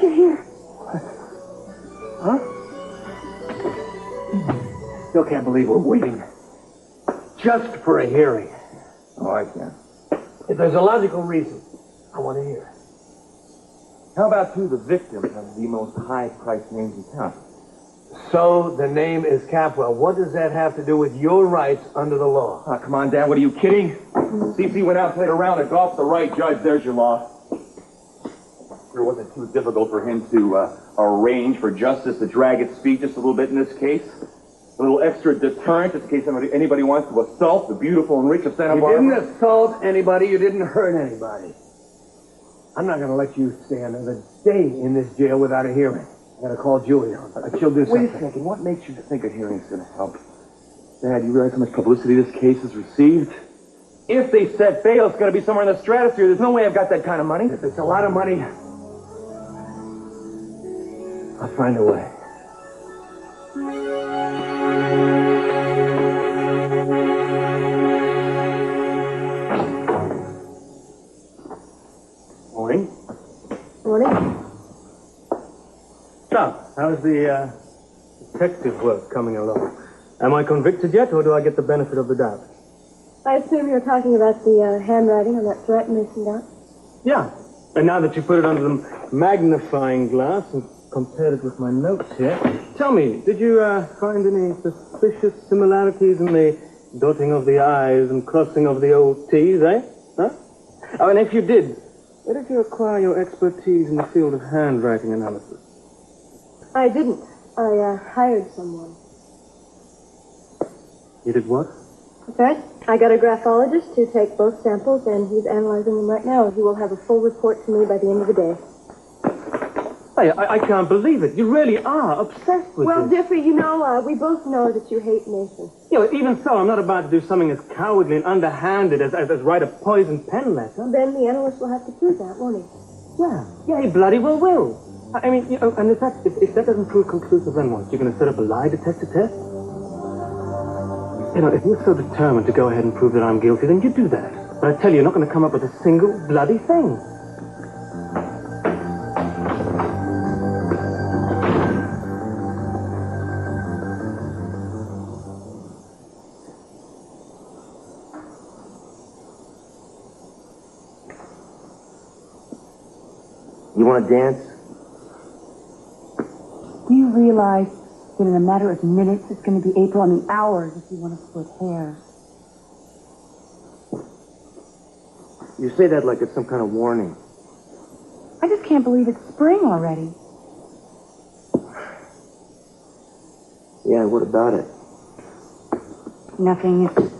you're here. Huh? Still can't believe we're waiting. Just for a hearing. Oh, I can. If there's a logical reason, I want to hear it. How about two of the victims of the most high-priced names in town? So the name is Capwell. What does that have to do with your rights under the law? Oh, come on, Dad. What are you kidding? CC went out and played a round of golf with the right judge. There's your law. Sure wasn't too difficult for him to arrange for justice to drag its feet just a little bit in this case. A little extra deterrent just in case anybody wants to assault the beautiful and rich of Santa-Barbara. You didn't assault anybody. You didn't hurt anybody. I'm not going to let you stay another day in this jail without a hearing. I got to call Julia. She'll do something. Wait a second. What makes you think a hearing's going to help? Dad, you realize how much publicity this case has received? If they set bail, it's going to be somewhere in the stratosphere. There's no way I've got that kind of money. If it's a lot of money, I'll find a way. Morning. Morning. So, how's the detective work coming along? Am I convicted yet, or do I get the benefit of the doubt? I assume you're talking about the handwriting on that threat Mason got? Yeah. And now that you put it under the magnifying glass and compared it with my notes here, tell me, did you find any suspicious similarities in the dotting of the I's and crossing of the old T's, eh? Huh? Oh, and if you did, where did you acquire your expertise in the field of handwriting analysis? I didn't. I hired someone. You did what? That's right. I got a graphologist to take both samples, and he's analyzing them right now. He will have a full report to me by the end of the day. Hey, I can't believe it. You really are obsessed with Well, this. Jeffrey, you know, we both know that you hate Mason. You know, even so, I'm not about to do something as cowardly and underhanded as write a poisoned pen letter. Then the analyst will have to prove that, won't he? Yeah, he bloody well will. I mean, you know, and if that doesn't prove conclusive, then what? You're going to set up a lie detector test? You know, if you're so determined to go ahead and prove that I'm guilty, then you do that. But I tell you, you're not going to come up with a single bloody thing. You want to dance? Do you realize that in a matter of minutes, it's going to be April? I mean, hours if you want to split hairs. You say that like it's some kind of warning. I just can't believe it's spring already. Yeah, what about it? Nothing. It's just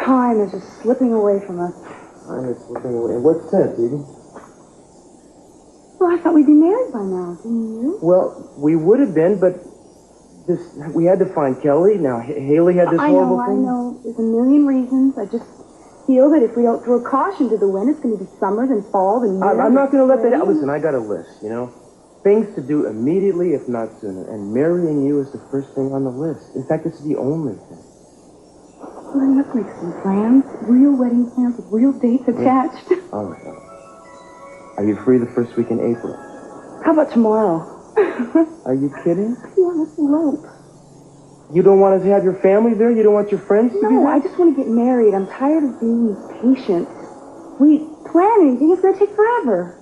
time is just slipping away from us. I'm just slipping away. In what sense, Edie? Well, I thought we'd be married by now, didn't you? Well, we would have been, but we had to find Kelly. Now, Haley had this horrible thing. I know. There's a million reasons. I just feel that if we don't throw caution to the wind, it's going to be summer, then fall, then year. I'm not going to let that... Listen, I got a list, you know? Things to do immediately, if not sooner. And marrying you is the first thing on the list. In fact, it's the only thing. Well, then let's make some plans. Real wedding plans with real dates attached. All right. Are you free the first week in April? How about tomorrow? Are you kidding? Yeah, let's elope. You don't want to have your family there? You don't want your friends to be there? No, I just want to get married. I'm tired of being impatient. We plan anything, it's going to take forever.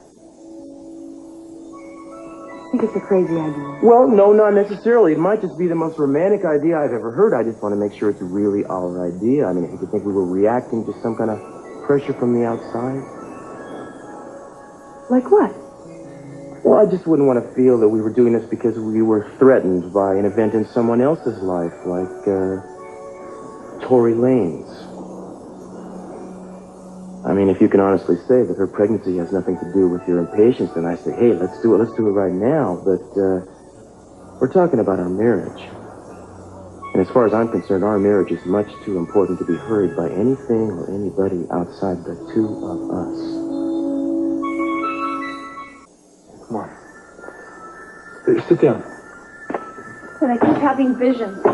I think it's a crazy idea. Well, no, not necessarily. It might just be the most romantic idea I've ever heard. I just want to make sure it's really our idea. I mean, if you could think we were reacting to some kind of pressure from the outside. Like what? Well, I just wouldn't want to feel that we were doing this because we were threatened by an event in someone else's life, like, Tory Lane's. I mean, if you can honestly say that her pregnancy has nothing to do with your impatience, then I say, hey, let's do it right now. But, we're talking about our marriage. And as far as I'm concerned, our marriage is much too important to be hurried by anything or anybody outside the two of us. Come on. Sit down. And I keep having visions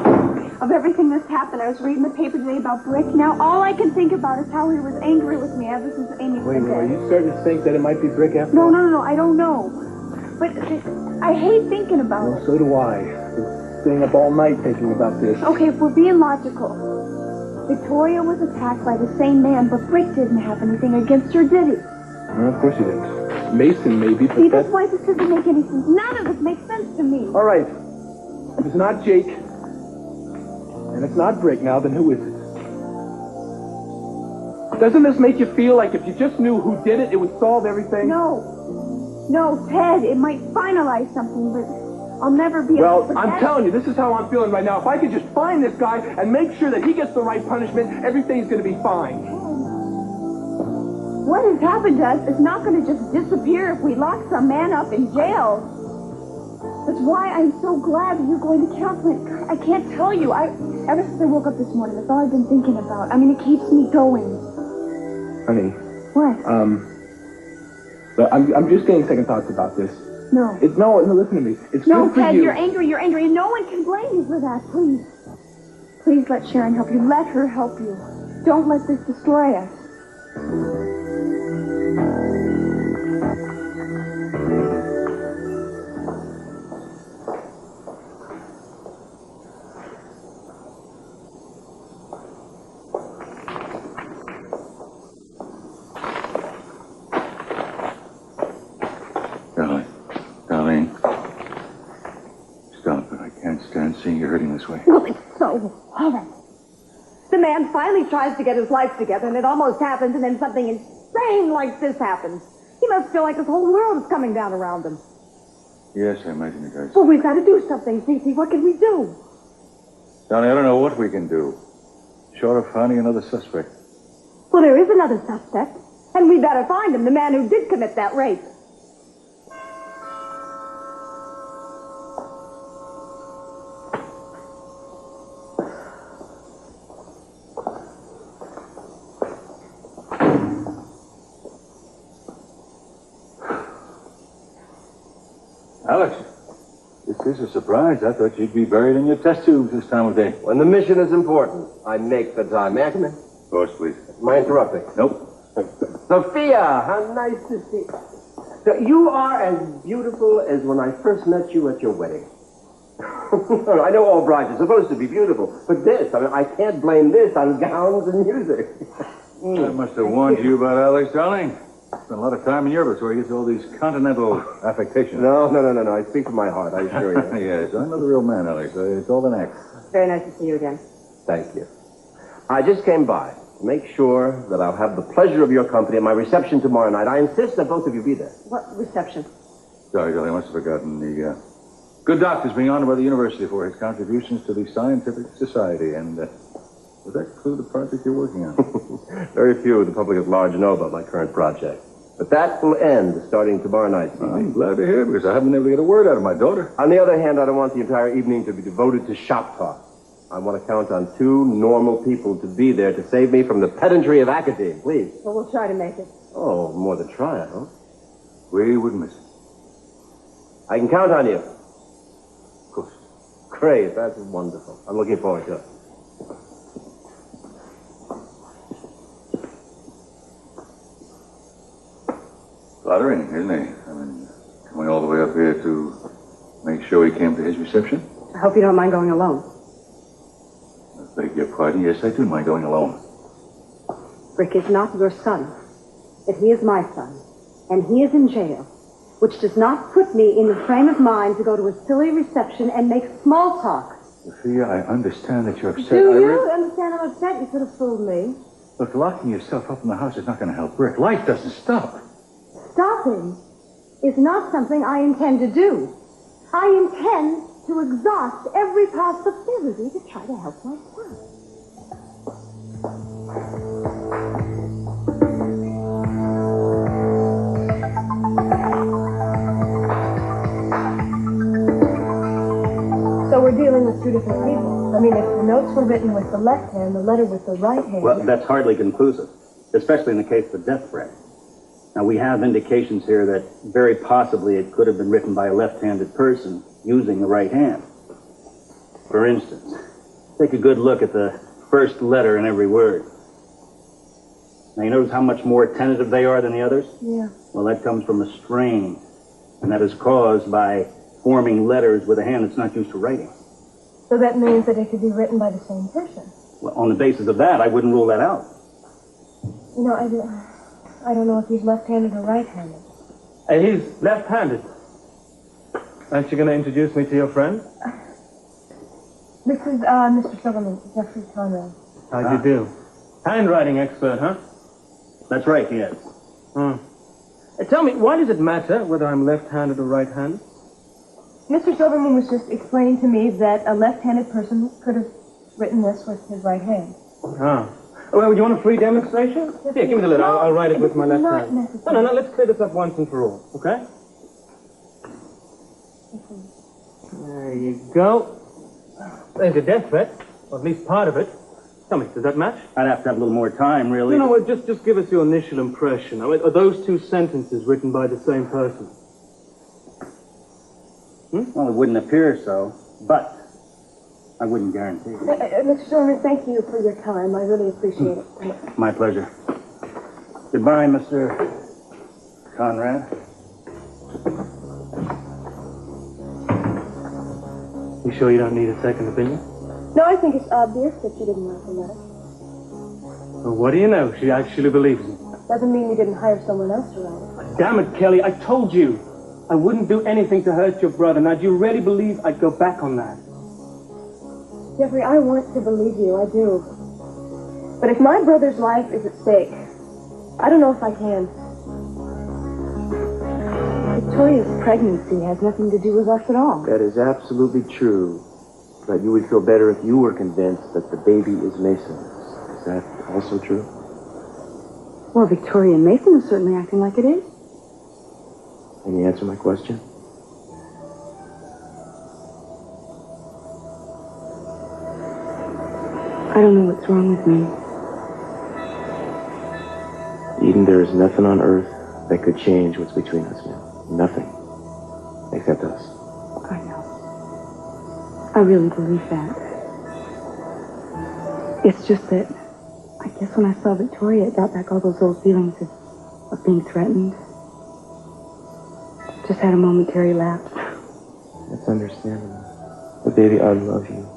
of everything that's happened. I was reading the paper today about Brick. Now all I can think about is how he was angry with me ever since Amy said that. Wait a minute, are you starting to think that it might be Brick after all? No, I don't know. But I hate thinking about it. So do I. Been staying up all night thinking about this. Okay, if we're being logical, Victoria was attacked by the same man, but Brick didn't have anything against her, did he? Well, of course he didn't. Mason, maybe, but See, that's why this doesn't make any sense. None of this makes sense to me. All right. If it's not Jake, and it's not Brick now, then who is it? Doesn't this make you feel like if you just knew who did it, it would solve everything? No, Ted, it might finalize something, but I'll never be able to... Well, I'm telling you, this is how I'm feeling right now. If I could just find this guy and make sure that he gets the right punishment, everything's going to be fine. What has happened to us is not going to just disappear if we lock some man up in jail. That's why I'm so glad that you're going to counseling. I can't tell you. Ever since I woke up this morning, that's all I've been thinking about. I mean, it keeps me going. Honey. What? I'm just getting second thoughts about this. No. No, listen to me. It's no, good for Ted, you. you're angry, and no one can blame you for that. Please. Please let Sharon help you. Let her help you. Don't let this destroy us. Darling. Stop it. I can't stand seeing you hurting this way. Well, it's so horrible. The man finally tries to get his life together, and it almost happens, and then something insane like this happens. He must feel like this whole world is coming down around him. Yes, I imagine it does. Well, we've got to do something, Cece. What can we do? Darling, I don't know what we can do. Short of finding another suspect. Well, there is another suspect, and we better find him, the man who did commit that rape. Alex, this is a surprise. I thought you'd be buried in your test tubes this time of day. When the mission is important, I make the time. May I come in? Of course, please. Am I interrupting? Nope. Sophia, how nice to see you. So you are as beautiful as when I first met you at your wedding. I know all brides are supposed to be beautiful, but this, I can't blame this on gowns and music. I must have warned you about Alex, darling. Spent a lot of time in Europe, so he gets all these continental affectations. No. I speak from my heart, I assure you. Yes, I know the real man, Alex. It's all an act. Very nice to see you again. Thank you. I just came by to make sure that I'll have the pleasure of your company at my reception tomorrow night. I insist that both of you be there. What reception? Sorry, darling, I must have forgotten. The good doctor's being honored by the university for his contributions to the scientific society. And does that include the project you're working on? Very few of the public at large know about my current project. But that will end starting tomorrow night. I'm glad to hear it, because I haven't been able to get a word out of my daughter. On the other hand, I don't want the entire evening to be devoted to shop talk. I want to count on two normal people to be there to save me from the pedantry of academe, please. Well, we'll try to make it. Oh, more than try, I hope. We wouldn't miss it. I can count on you. Of course. Great, that's wonderful. I'm looking forward to it. Flattering, isn't he? I mean, coming all the way up here to make sure he came to his reception. I hope you don't mind going alone. I beg your pardon. Yes, I do mind going alone. Brick is not your son, but he is my son, and he is in jail, which does not put me in the frame of mind to go to a silly reception and make small talk. Sophia, I understand that you're upset. Do you understand I'm upset? You could have fooled me. Look, locking yourself up in the house is not going to help Brick. Life doesn't stop. Stopping is not something I intend to do. I intend to exhaust every possibility to try to help my son. So we're dealing with two different people. I mean, if the notes were written with the left hand, the letter with the right hand... Well, that's hardly conclusive, especially in the case of a death threat. Now, we have indications here that very possibly it could have been written by a left-handed person using the right hand. For instance, take a good look at the first letter in every word. Now, you notice how much more tentative they are than the others? Yeah. Well, that comes from a strain. And that is caused by forming letters with a hand that's not used to writing. So that means that it could be written by the same person. Well, on the basis of that, I wouldn't rule that out. You know, I don't know if he's left-handed or right-handed. He's left-handed. Aren't you going to introduce me to your friend? This is Mr. Silverman, Jeffrey Conrad. How'd you do? Handwriting expert, huh? That's right, yes. Tell me, why does it matter whether I'm left-handed or right-handed? Mr. Silverman was just explaining to me that a left-handed person could have written this with his right hand. Ah. Well, would you want a free demonstration? Here, give me the letter. I'll write it with my left hand. No, let's clear this up once and for all, okay? There you go. There's a death threat, or at least part of it. Tell me, does that match? I'd have to have a little more time, really. No, just give us your initial impression. Are those two sentences written by the same person? Well, it wouldn't appear so, but I wouldn't guarantee. Mr. Silverman, thank you for your time. I really appreciate it. My pleasure. Goodbye, Mr. Conrad. You sure you don't need a second opinion? No, I think it's obvious that you didn't write the letter. Well, what do you know? She actually believes me. Doesn't mean you didn't hire someone else to write it. Damn it, Kelly, I told you. I wouldn't do anything to hurt your brother. Now, do you really believe I'd go back on that? Jeffrey, I want to believe you, I do. But if my brother's life is at stake, I don't know if I can. Victoria's pregnancy has nothing to do with us at all. That is absolutely true. But you would feel better if you were convinced that the baby is Meison's. Is that also true? Well, Victoria and Mason are certainly acting like it is. Can you answer my question? I don't know what's wrong with me. Eden, there is nothing on earth that could change what's between us now. Nothing. Except us. I know. I really believe that. It's just that I guess when I saw Victoria, it brought back all those old feelings of being threatened. Just had a momentary lapse. That's understandable. But baby, I love you.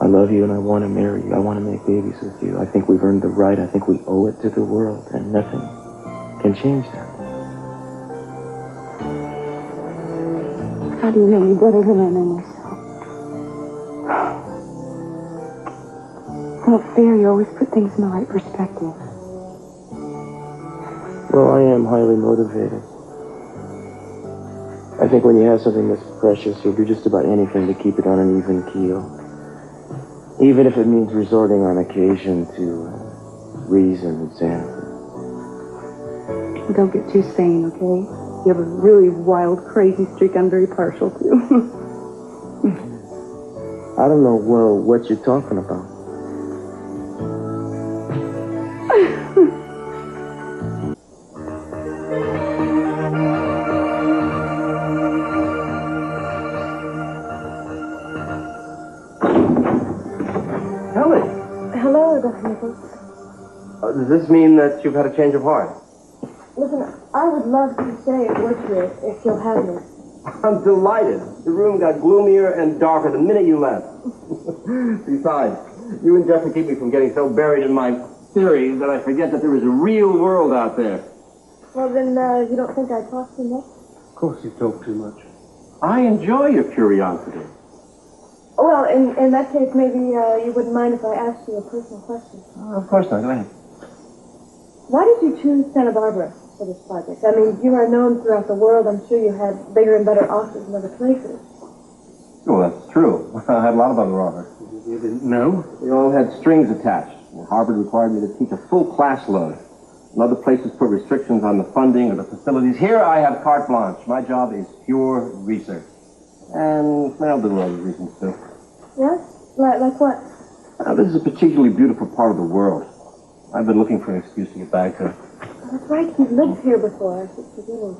I love you and I want to marry you. I want to make babies with you. I think we've earned the right. I think we owe it to the world, and nothing can change that. How do you know me better than I know myself? Well, it's fair. You always put things in the right perspective. Well, I am highly motivated. I think when you have something this precious, you'll do just about anything to keep it on an even keel. Even if it means resorting on occasion to reason and sanity. Don't get too sane, okay? You have a really wild, crazy streak I'm very partial to. I don't know, well, what you're talking about. Hello, Dr. Nichols. Does this mean that you've had a change of heart? Listen, I would love to stay at work here if you'll have me. I'm delighted. The room got gloomier and darker the minute you left. Besides, you and Jeffrey keep me from getting so buried in my theories that I forget that there is a real world out there. Well, then, you don't think I talk too much? Of course you talk too much. I enjoy your curiosity. Well, in that case, maybe you wouldn't mind if I asked you a personal question. Of course not. Go ahead. Why did you choose Santa Barbara for this project? I mean, you are known throughout the world. I'm sure you had bigger and better offers in other places. Well, that's true. I had a lot of other offers. You didn't know? They all had strings attached. Harvard required me to teach a full class load. And other places put restrictions on the funding or the facilities. Here I have carte blanche. My job is pure research. And I'll do other reasons too. Yes? Like what? This is a particularly beautiful part of the world. I've been looking for an excuse to get back to it. That's right. You've lived here before. I keep forgetting.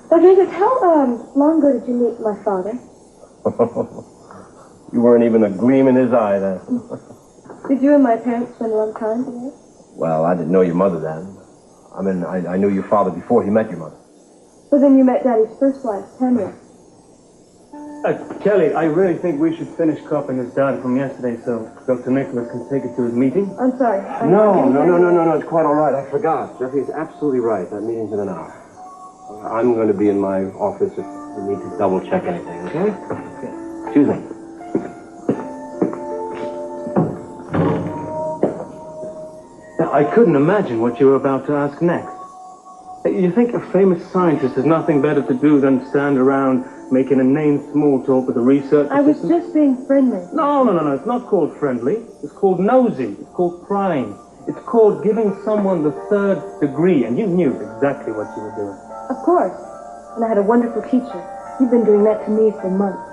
Dr. Nichols, how long ago did you meet my father? You weren't even a gleam in his eye then. Did you and my parents spend a long time together? Well, I didn't know your mother then. I mean, I knew your father before he met your mother. But then you met Daddy's first wife, Henry. Kelly, I really think we should finish copying his data from yesterday so Dr. Nicholas can take it to his meeting. I'm sorry. No, it's quite all right. I forgot. Jeffrey's absolutely right. That meeting's in an hour. I'm going to be in my office if you need to double-check anything, okay? Excuse me. I couldn't imagine what you were about to ask next. You think a famous scientist has nothing better to do than stand around making a name small talk with a research I was assistant? just being friendly. No. It's not called friendly. It's called nosy. It's called prying. It's called giving someone the third degree, and you knew exactly what you were doing. Of course. And I had a wonderful teacher. You've been doing that to me for months.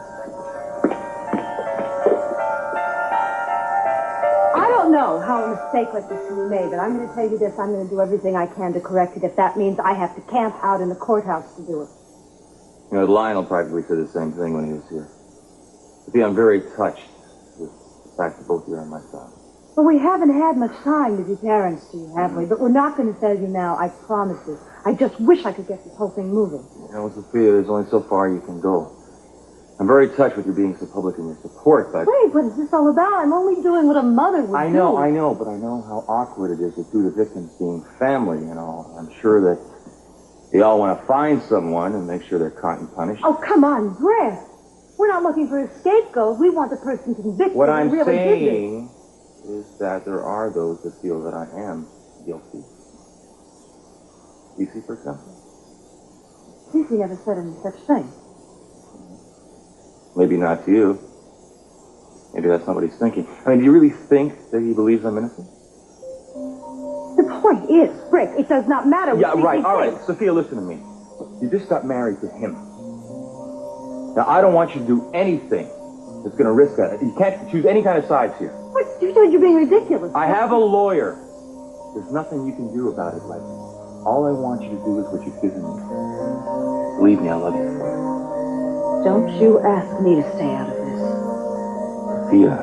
I don't know how a mistake like this can be made, but I'm going to tell you this. I'm going to do everything I can to correct it if that means I have to camp out in the courthouse to do it. You know, Lionel practically said the same thing when he was here. See, I'm very touched with the fact that both you are on my side. Well, we haven't had much time to be parents to you, have we? But we're not going to tell you now, I promise you. I just wish I could get this whole thing moving. You know, Sophia, there's only so far you can go. I'm very touched with you being so public in your support, but... Wait, what is this all about? I'm only doing what a mother would do. I know, but I know how awkward it is with two of the victims being family and all. I'm sure that they all want to find someone and make sure they're caught and punished. Oh, come on, Brett. We're not looking for a scapegoat. We want the person convicted. What I'm really saying is that there are those that feel that I am guilty. You see, for example? Cece never said any such thing. Maybe not to you. Maybe that's not what he's thinking. I mean, do you really think that he believes I'm innocent? The point is, Brick, it does not matter what Yeah, right, Cece all right. thinks. Sophia, listen to me. You just got married to him. Now, I don't want you to do anything that's going to risk that. You can't choose any kind of sides here. What? You said you're being ridiculous. I have a lawyer. There's nothing you can do about it, like all I want you to do is what you've given me. Believe me, I love you. Don't you ask me to stay out of this. Sophia,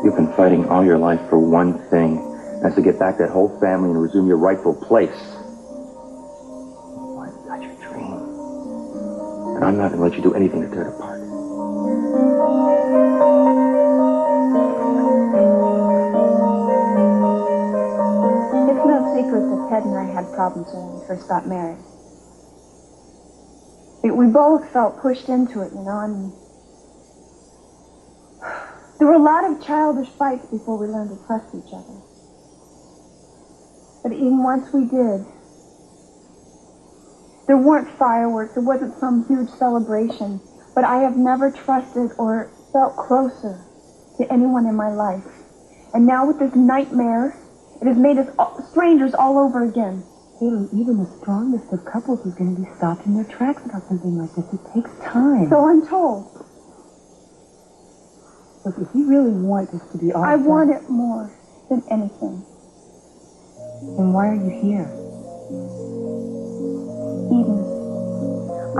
you've been fighting all your life for one thing. That's to get back that whole family and resume your rightful place. I've got your dream. And I'm not going to let you do anything to tear it apart. It's no secret that Ted and I had problems when we first got married. We both felt pushed into it, you know, and there were a lot of childish fights before we learned to trust each other. But even once we did, there weren't fireworks, there wasn't some huge celebration, but I have never trusted or felt closer to anyone in my life. And now with this nightmare, it has made us strangers all over again. Haley, even the strongest of couples is going to be stopped in their tracks about something like this. It takes time. So I'm told. Look, if you really want this to be awesome... I want it more than anything. Then why are you here? Eden,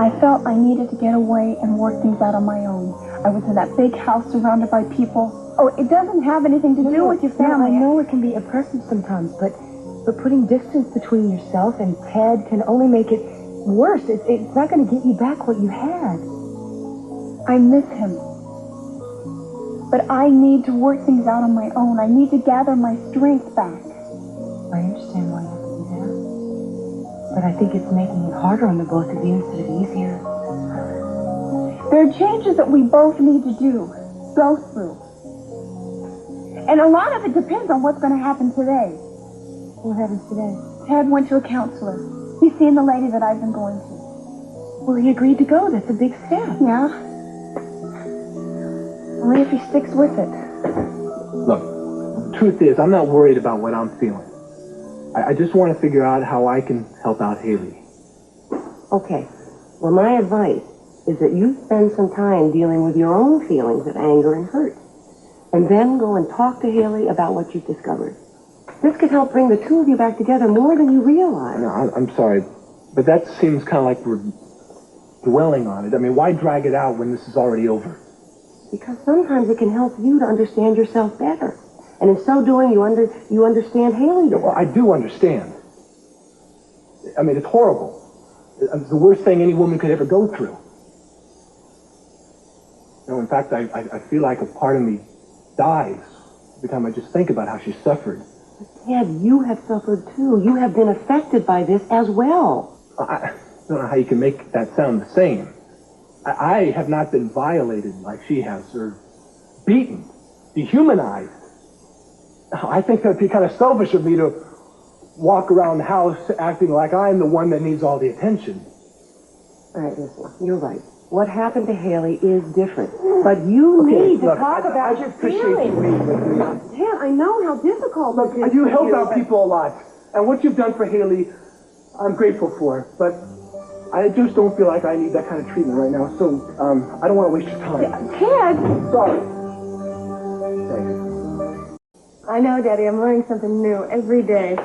I felt I needed to get away and work things out on my own. I was in that big house surrounded by people. Oh, it doesn't have anything to do with your family. I know it can be oppressive sometimes, but putting distance between yourself and Ted can only make it worse. It's not going to get you back what you had. I miss him. But I need to work things out on my own. I need to gather my strength back. I understand why you have to do that. But I think it's making it harder on the both of you instead of easier. There are changes that we both need to go through. And a lot of it depends on what's going to happen today. What happens today? Ted went to a counselor. He's seen the lady that I've been going to. Well, he agreed to go. That's a big step. Yeah. Only if he sticks with it. Look, the truth is, I'm not worried about what I'm feeling. I just want to figure out how I can help out Haley. Okay. Well, my advice is that you spend some time dealing with your own feelings of anger and hurt. And then go and talk to Haley about what you've discovered. This could help bring the two of you back together more than you realize. No, I'm sorry, but that seems kind of like we're dwelling on it. I mean, why drag it out when this is already over? Because sometimes it can help you to understand yourself better. And in so doing, you understand Haley better. Well, I do understand. I mean, it's horrible. It's the worst thing any woman could ever go through. You know, in fact, I feel like a part of me dies every time I just think about how she suffered. Ted, you have suffered too. You have been affected by this as well. I don't know how you can make that sound the same. I have not been violated like she has, or beaten, dehumanized. I think that'd be kind of selfish of me to walk around the house acting like I'm the one that needs all the attention. All right, listen, you're right. What happened to Haley is different. But you need to talk about your feelings. Ted, I know how difficult it is. You help out people a lot. And what you've done for Haley, I'm grateful for. But I just don't feel like I need that kind of treatment right now. So, I don't want to waste your time. Ted! Sorry. I know, Daddy. I'm learning something new every day.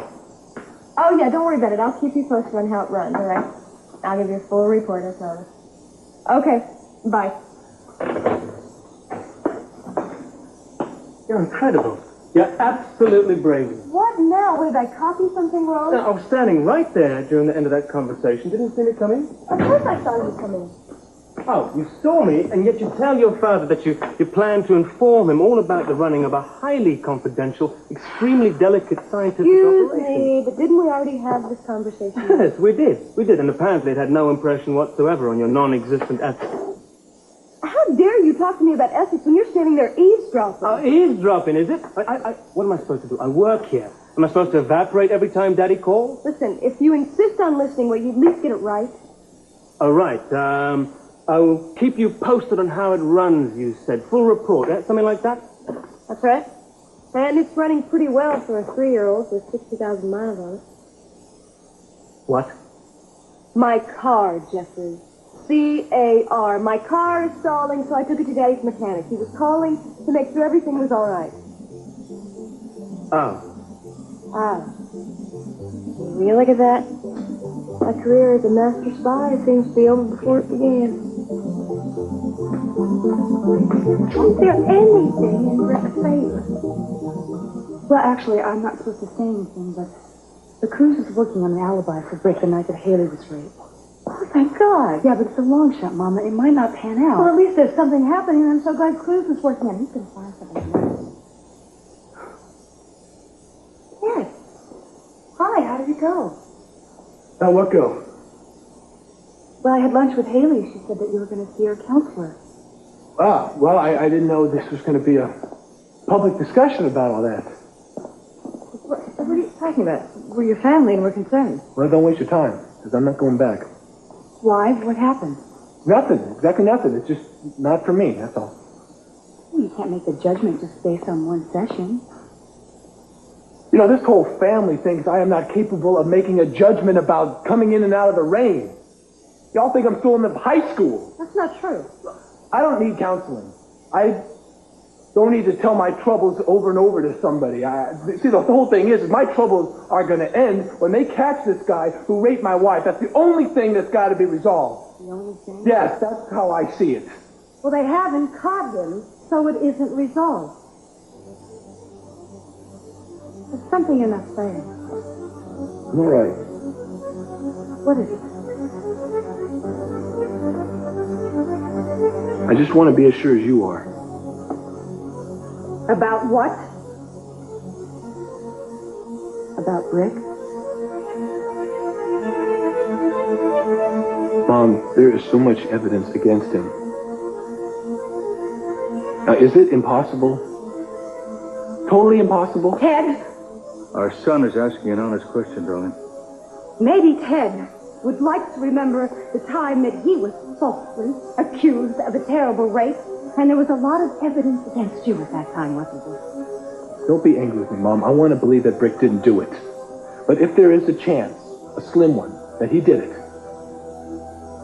Oh, yeah, don't worry about it. I'll keep you posted on how it runs, all right? I'll give you a full report, I promise. Okay, bye. You're incredible. You're absolutely brilliant. What now? Did I copy something wrong? I was standing right there during the end of that conversation. Didn't you see me coming? Of course I saw you coming. Oh, you saw me, and yet you tell your father that you plan to inform him all about the running of a highly confidential, extremely delicate scientific Excuse operation. me, but didn't we already have this conversation? Yes, we did. We did, and apparently it had no impression whatsoever on your non-existent ethics. How dare you talk to me about ethics when you're standing there eavesdropping? Eavesdropping, is it? What am I supposed to do? I work here. Am I supposed to evaporate every time Daddy calls? Listen, if you insist on listening, will you at least get it right? Oh, right. I'll keep you posted on how it runs, you said. Full report, something like that? That's right. And it's running pretty well for a 3-year-old with 60,000 miles on it. What? My car, Jeffrey. C-A-R. My car is stalling, so I took it to Daddy's mechanic. He was calling to make sure everything was all right. Oh. Ah. Will you look at that? My career as a master spy seems to be over before it began. Is there anything in Brick's favor? Well, actually, I'm not supposed to say anything, but the cruise is working on an alibi for Brick the night that Haley was raped. Oh, thank God. Yeah, but it's a long shot, Mama. It might not pan out. Well, at least there's something happening, and I'm so glad Cruz is working on it. He's going to find something nice. Yes. Hi, how did it go? Now, what go? Well, I had lunch with Haley. She said that you were going to see her counselor. Ah, well, I didn't know this was going to be a public discussion about all that. What are you talking about? We're your family and we're concerned. Well, don't waste your time, because I'm not going back. Why? What happened? Nothing. Exactly nothing. It's just not for me, that's all. Well, you can't make a judgment just based on one session. You know, this whole family thinks I am not capable of making a judgment about coming in and out of the rain. Y'all think I'm still in the high school. That's not true. I don't need counseling. I don't need to tell my troubles over and over to somebody. See, the whole thing is my troubles are going to end when they catch this guy who raped my wife. That's the only thing that's got to be resolved. The only thing? Yes, that's how I see it. Well, they haven't caught him, so it isn't resolved. There's something you're not saying. All right. What is it? I just want to be as sure as you are. About what? About Brick? Mom, there is so much evidence against him. Now, is it impossible? Totally impossible? Ted? Our son is asking an honest question, darling. Maybe Ted would like to remember the time that he was falsely accused of a terrible rape, and there was a lot of evidence against you at that time, wasn't there? Don't be angry with me, Mom. I want to believe that Brick didn't do it. But if there is a chance, a slim one, that he did it,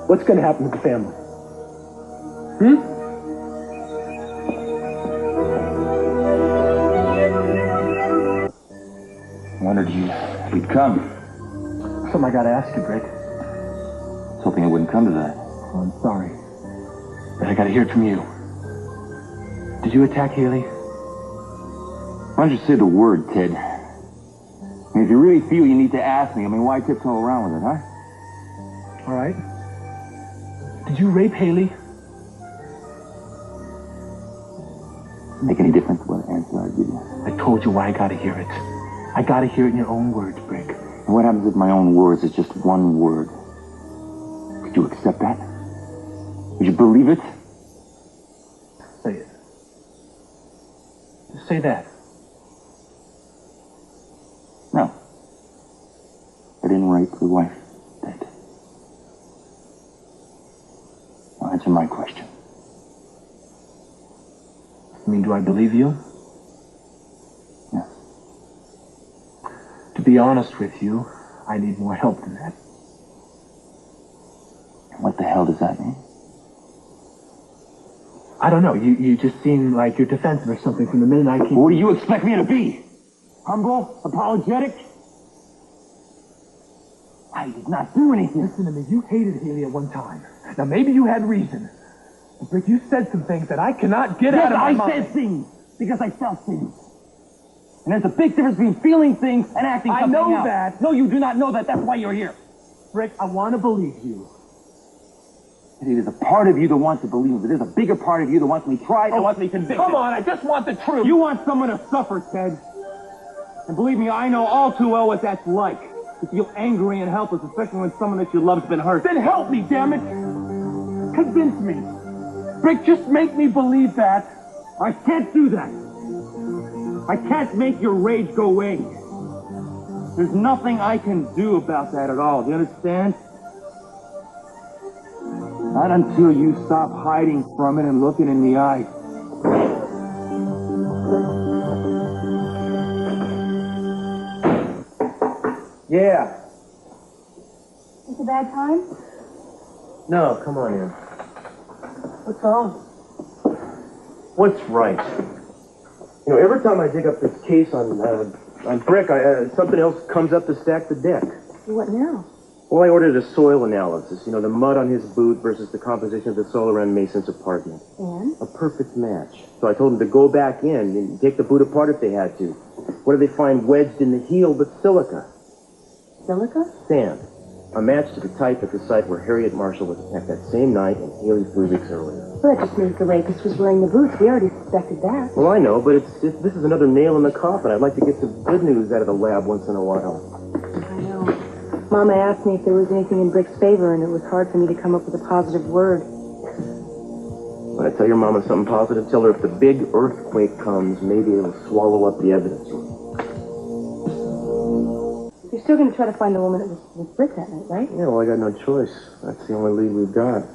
what's going to happen to the family? Wondered you'd come. Something I got to ask you, Brick. I was hoping it wouldn't come to that. Oh, I'm sorry. But I got to hear it from you. Did you attack Haley? Why don't you say the word, Ted? I mean, if you really feel you need to ask me, why tiptoe around with it, huh? All right? Did you rape Haley? Make any difference what answer I give you? I told you why I gotta hear it. I gotta hear it in your own words, Brick. And what happens if my own words is just one word? Could you accept that? Would you believe it? Say it. Just say that. No. I didn't rape your wife. Dead. Now answer my question. I mean, do I believe you? Yes. To be honest with you, I need more help than that. What the hell does that mean? I don't know. You just seem like you're defensive or something from the minute I came. What do you expect me to be? Humble? Apologetic? I did not do anything. Listen to me. You hated Haley at one time. Now, maybe you had reason. But, Brick, you said some things that I cannot get out of my mind. Yes, I said things because I felt things. And there's a big difference between feeling things and acting something out. I know that. No, you do not know that. That's why you're here. Brick, I want to believe you. It is a part of you that wants to believe, but there's a bigger part of you that wants me tried and wants me convicted. Come on, I just want the truth. You want someone to suffer, Ted. And believe me, I know all too well what that's like. To feel angry and helpless, especially when someone that you love's been hurt. Then help me, damn it. Convince me. Brick, just make me believe that. I can't do that. I can't make your rage go away. There's nothing I can do about that at all. Do you understand? Not until you stop hiding from it and looking in the eye. Yeah. It's a bad time? No, come on in. What's wrong? What's right? You know, every time I dig up this case on Brick, something else comes up to stack the deck. What now? Well, I ordered a soil analysis. You know, the mud on his boot versus the composition of the soil around Mason's apartment. And? A perfect match. So I told them to go back in and take the boot apart if they had to. What did they find wedged in the heel but silica? Silica? Sand. A match to the type at the site where Harriet Marshall was attacked that same night and Haley 3 weeks earlier. Well, that just means the rapist was wearing the boots. We already suspected that. Well, I know, but this is another nail in the coffin. I'd like to get some good news out of the lab once in a while. I know. Mama asked me if there was anything in Brick's favor, and it was hard for me to come up with a positive word. When I tell your mama something positive, tell her if the big earthquake comes, maybe it'll swallow up the evidence. You're still going to try to find the woman that was with Brick that night, right? Yeah, well, I got no choice. That's the only lead we've got.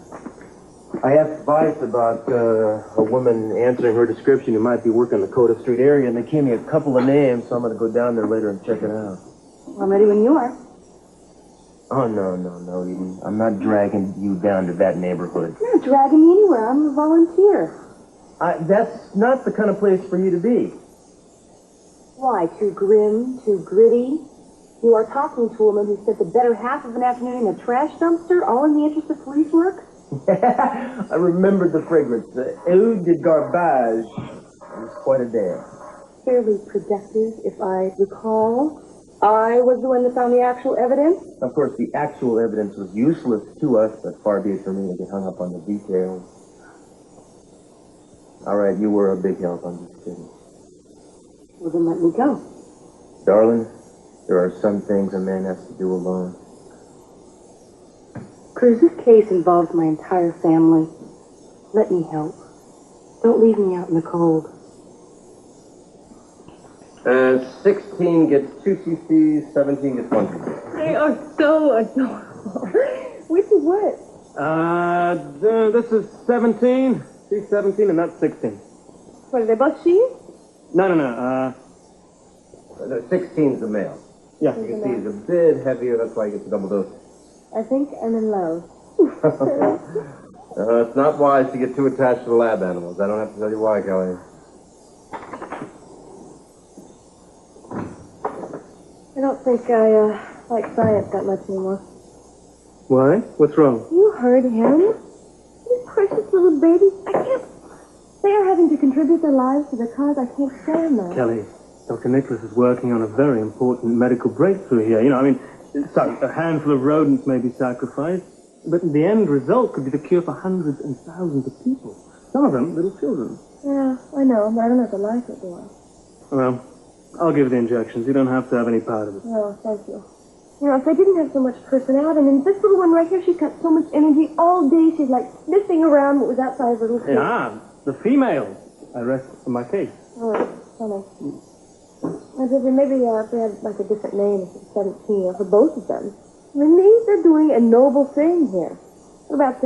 I asked Vice about a woman answering her description who might be working the Coda Street area, and they gave me a couple of names, so I'm going to go down there later and check it out. Well, I'm ready when you are. Oh, no, Eden. I'm not dragging you down to that neighborhood. You're not dragging me anywhere. I'm a volunteer. That's not the kind of place for you to be. Why? Too grim? Too gritty? You are talking to a woman who spent the better half of an afternoon in a trash dumpster, all in the interest of police work? I remembered the fragrance. Eau de garbage. It was quite a day. Fairly productive, if I recall. I was the one that found the actual evidence. Of course, the actual evidence was useless to us, but far be it for me to get hung up on the details. All right, you were a big help. I'm just kidding. Well, then let me go. Darling, there are some things a man has to do alone. Cruz, this case involves my entire family. Let me help. Don't leave me out in the cold. 16 gets 2 cc's, 17 gets 1 cc. They are so adorable. Which is what? This is 17. She's 17 and that's 16. What, are they both she's? No. 16's the male. Yeah, you can see he's a bit heavier, that's why he gets a double dose. I think I'm in love. It's not wise to get too attached to the lab animals. I don't have to tell you why, Kelly. I don't think I like science that much anymore. Why? What's wrong? You heard him. These precious little babies. I can't. They are having to contribute their lives to the cause. I can't stand that. Kelly, Dr. Nicholas is working on a very important medical breakthrough here. You know, I mean, so a handful of rodents may be sacrificed, But the end result could be the cure for hundreds and thousands of people. Some of them little children. Yeah, I know, but I don't have to like it, do I? Well, I'll give you the injections. You don't have to have any part of it. No, thank you. You know, if they didn't have so much personality, and this little one right here, she's got so much energy all day. She's like sniffing around what was outside of her little face. Yeah, the female. I rest on my case. Oh, funny. Maybe if they had like a different name, if it's 17, or for both of them. It means they're doing a noble thing here. What about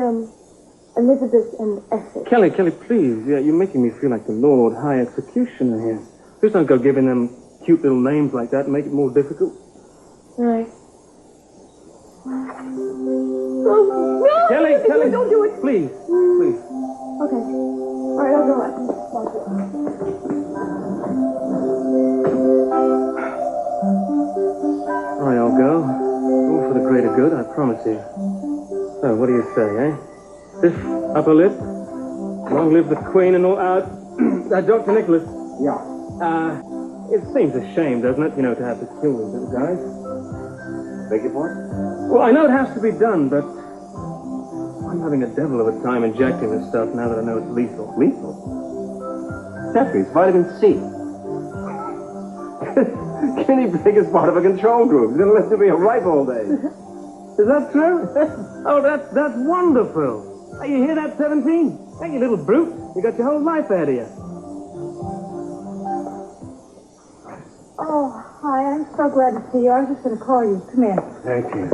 Elizabeth and Essex? Kelly, please. Yeah, you're making me feel like the Lord High Executioner here. Please don't go giving them cute little names like that and make it more difficult. All right. No! Kelly! Don't do it! Please. Okay. All right, I'll go. All right, I'll go. All for the greater good, I promise you. So, what do you say, eh? This upper lip? Long live the Queen and all. Dr. Nicholas. Yeah. It seems a shame, doesn't it, to have to kill these little guys? Beg your pardon? Well, I know it has to be done, but I'm having a devil of a time injecting this stuff now that I know it's lethal. Lethal? Jeffrey, it's vitamin C. Guinea pig is part of a control group. He's going to live to be a ripe old age. Is that true? Oh, that's wonderful. Hey, you hear that, 17? Hey, you little brute. You got your whole life ahead of you. Oh, hi. I'm so glad to see you. I was just going to call you. Come here. Thank you.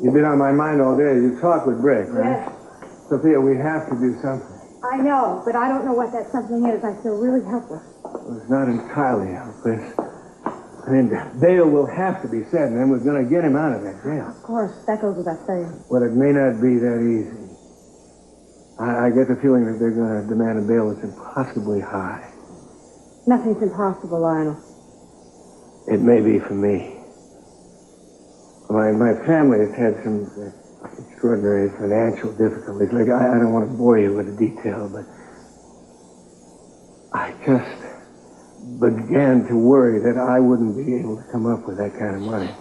You've been on my mind all day. You talked with Brick, right? Yes. Sophia, we have to do something. I know, but I don't know what that something is. I feel really helpless. Well, it's not entirely helpless. I mean, bail will have to be set, and then we're going to get him out of that jail. Of course, that goes without saying. Well, it may not be that easy. I get the feeling that they're going to demand a bail that's impossibly high. Nothing's impossible, Lionel. It may be for me. My family has had some extraordinary financial difficulties. Like, I don't want to bore you with the detail, but I just began to worry that I wouldn't be able to come up with that kind of money.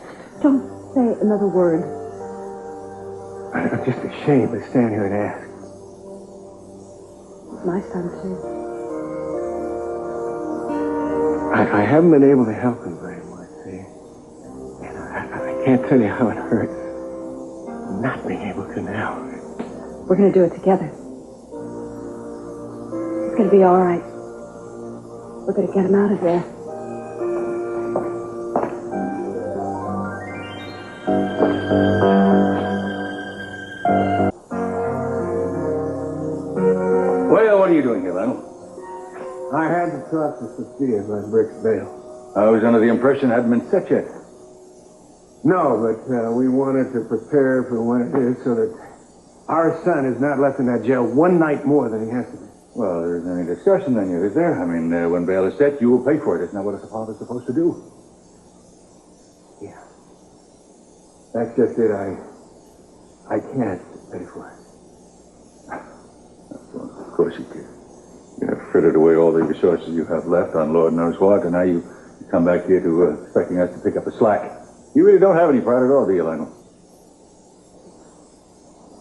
Don't say another word. I'm just ashamed to stand here and ask. My son, too. I haven't been able to help him very much, see? And I can't tell you how it hurts not being able to now. We're going to do it together. It's going to be all right. We're going to get him out of there. Well, what are you doing here, Lionel? I had to talk to Sophia about Brick's bail. I was under the impression it hadn't been set yet. No, but we wanted to prepare for when it is so that our son is not left in that jail one night more than he has to be. Well, there isn't any discussion then, is there? I mean, when bail is set, you will pay for it. Isn't that what a father's supposed to do? Yeah. That's just it. I can't pay for it. Well, of course you can. You have frittered away all the resources you have left on Lord knows what, and now you come back here to expecting us to pick up the slack. You really don't have any pride at all, do you, Lionel?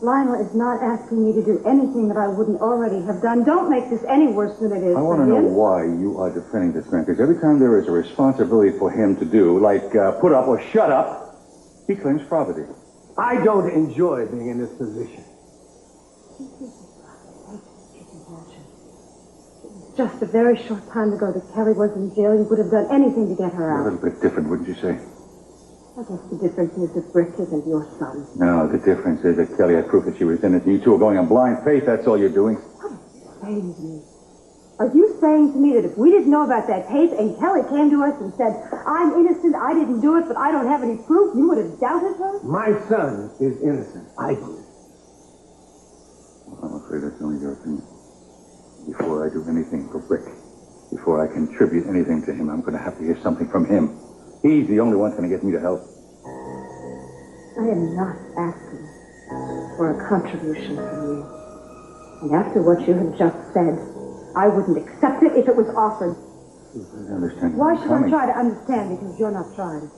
Lionel is not asking me to do anything that I wouldn't already have done. Don't make this any worse than it is. I want to know why you are defending this man, because every time there is a responsibility for him to do, like put up or shut up, he claims property. I don't enjoy being in this position. Just a very short time ago that Kelly was in jail, you would have done anything to get her out. A little bit different, wouldn't you say? I guess the difference is that Brick isn't your son. No, the difference is that Kelly had proof that she was innocent. You two are going on blind faith, that's all you're doing. What are you saying to me? Are you saying to me that if we didn't know about that tape and Kelly came to us and said, I'm innocent, I didn't do it, but I don't have any proof, you would have doubted her? My son is innocent. I believe. Well, I'm afraid that's only your opinion. Before I do anything for Brick, before I contribute anything to him, I'm going to have to hear something from him. He's the only one that's going to get me to help. I am not asking for a contribution from you. And after what you have just said, I wouldn't accept it if it was offered. I understand. Why should I try to understand because you're not trying?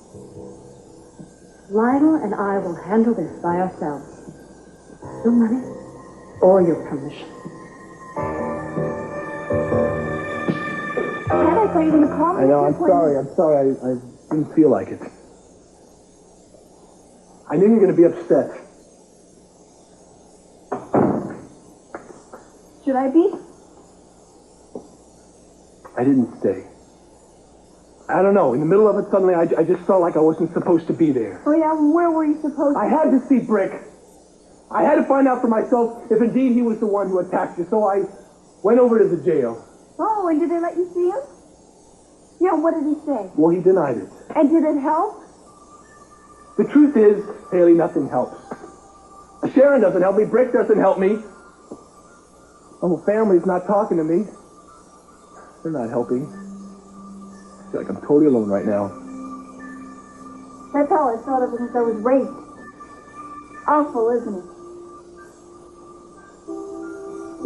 Lionel and I will handle this by ourselves. Your money or your permission. Ted, I thought you were going to call me. I know, I'm sorry. I didn't feel like it. I knew you were going to be upset. Should I be? I didn't stay. I don't know. In the middle of it, suddenly, I just felt like I wasn't supposed to be there. Oh, yeah? Where were you supposed to? I had to see Brick. I had to find out for myself if indeed he was the one who attacked you, so I went over to the jail. Oh, and did they let you see him? Yeah, what did he say? Well, he denied it. And did it help? The truth is, Haley, nothing helps. Sharon doesn't help me. Brick doesn't help me. My whole family's not talking to me. They're not helping. I feel like I'm totally alone right now. That's how I thought of it since I was raped. Awful, isn't it?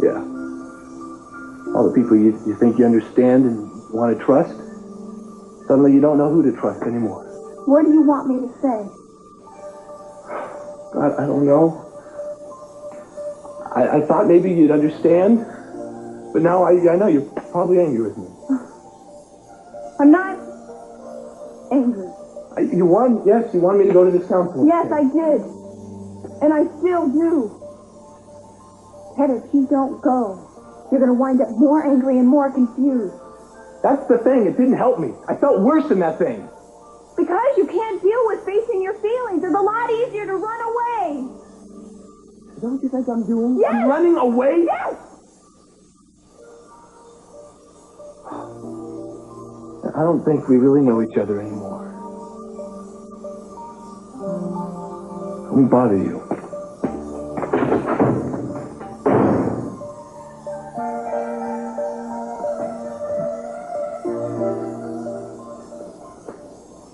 Yeah. All the people you think you understand and want to trust, suddenly you don't know who to trust anymore. What do you want me to say? God, I don't know. I thought maybe you'd understand, but now I know you're probably angry with me. I'm not angry. You wanted me to go to this counseling. Yes, I did. And I still do. Ted, if you don't go, you're going to wind up more angry and more confused. That's the thing. It didn't help me. I felt worse in that thing. Because you can't deal with facing your feelings. It's a lot easier to run away. Is that what you think I'm doing? Yes. I'm running away? Yes. I don't think we really know each other anymore. Let me bother you.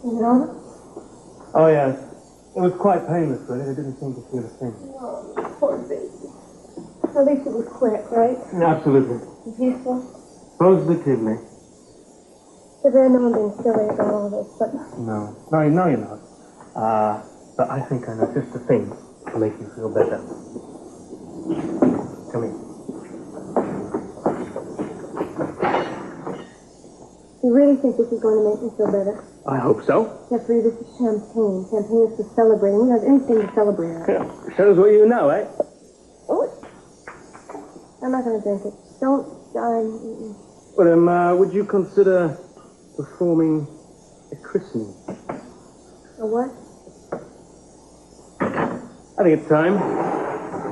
Is it over? Oh, yes. It was quite painless, really. I didn't seem to feel a thing. Oh, poor baby. At least it was quick, right? Absolutely. Peaceful? Positively. Is there no one being silly about all this, but... No, you're not. But I think I know just the thing to make you feel better. Come here. You really think this is going to make me feel better? I hope so. Jeffrey, this is champagne. Champagne is for celebrating. We don't have anything to celebrate. Yeah. Shows what you know, eh? Oh, I'm not going to drink it. Don't, Well, would you consider performing a christening? A what? I think it's time.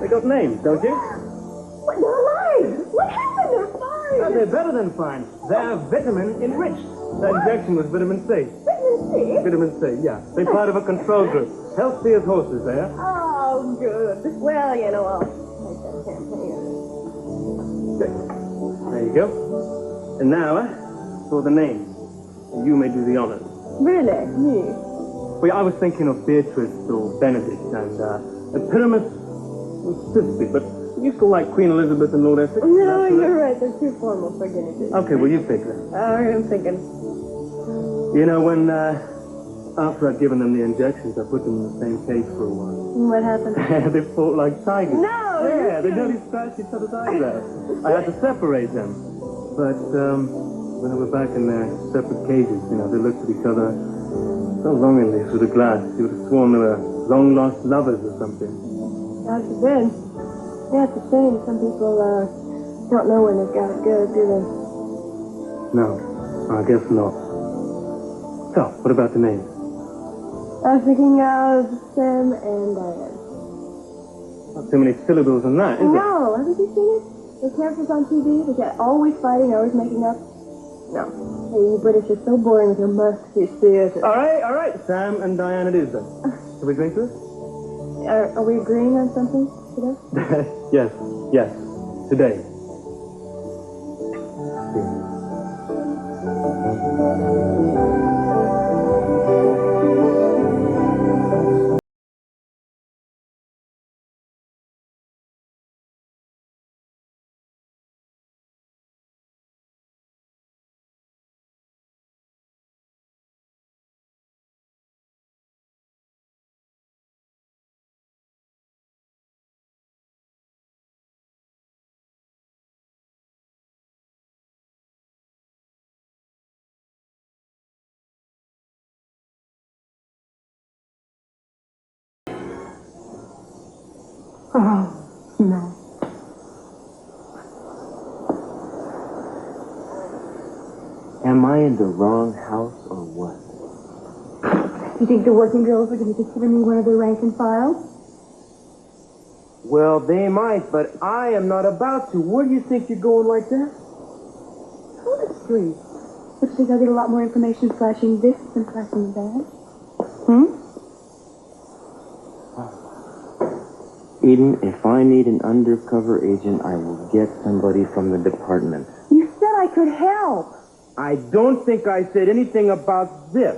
They got names, don't you? What? They're alive! What happened? They're fine! Oh, they're better than fine. They're vitamin enriched. That injection was vitamin C. Vitamin C? Vitamin C, yeah. They're part of a control group. Healthy as horses, they are. Oh, good. Well, you know, I'll take that champagne. There you go. And now, for the names. You may do the honors. Really? Me? Well, I was thinking of Beatrice or Benedict and Pyramus and Sisley, but you still like Queen Elizabeth and Lord Essex? No, you're right. They're too formal for guinea pigs. Okay, well, you pick them. I'm thinking. You know, when, after I'd given them the injections, I put them in the same cage for a while. What happened? They fought like tigers. No! Yeah, they nearly scratched each other's eyes out. I had to separate them. But, when they were back in their separate cages, you know, they looked at each other so longingly through the glass. You would have sworn they were long-lost lovers or something. God forbid. Yeah, it's a shame. Some people, don't know when they've got it good, do they? No, I guess not. So, what about the names? I was thinking of Sam and Diane. Not too many syllables in that, is it? No, haven't you seen it? The characters on TV, they get always fighting, always making up. No. Hey, you British are so boring with your must-see theater. All right. Sam and Diane it is, then. Shall we agree to it? Are we agreeing on something today? Yes. Today. Oh, no. Am I in the wrong house or what? You think the working girls are going to consider me one of their rank and file? Well, they might, but I am not about to. Where do you think you're going like that? Honestly. But you think I'll get a lot more information flashing this than flashing that? Hmm? Eden, if I need an undercover agent, I will get somebody from the department. You said I could help. I don't think I said anything about this.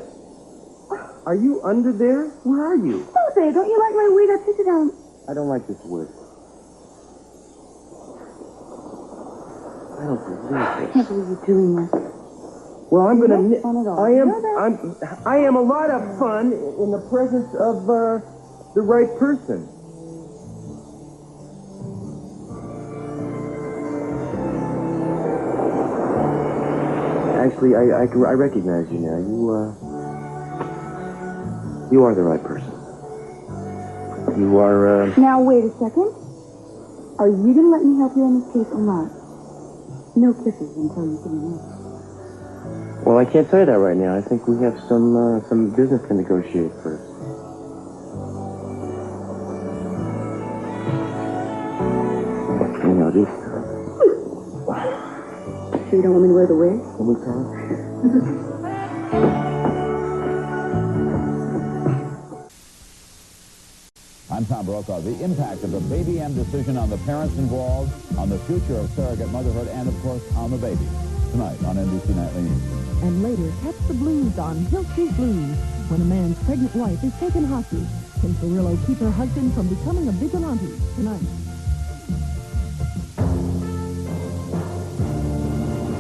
Are you under there? Where are you? Stop it. Don't you like my wig? I picked it out. I don't like this wig. I don't believe I it. can't believe you're doing this. Well, I'm gonna. No fun at all. I am a lot of fun in the presence of the right person. Actually, I recognize you now. You are the right person. You are. Now wait a second. Are you gonna let me help you on this case or not? No kisses until you give me this. Well, I can't tell you that right now. I think we have some business to negotiate first. You know, this time. So you don't want me to wear the wig? Can we talk? I'm Tom Brokaw. The impact of the baby M decision on the parents involved, on the future of surrogate motherhood, and, of course, on the baby. Tonight on NBC Nightly News. And later, catch the blues on Hill Street Blues. When a man's pregnant wife is taken hostage, can Cirillo keep her husband from becoming a vigilante? Tonight.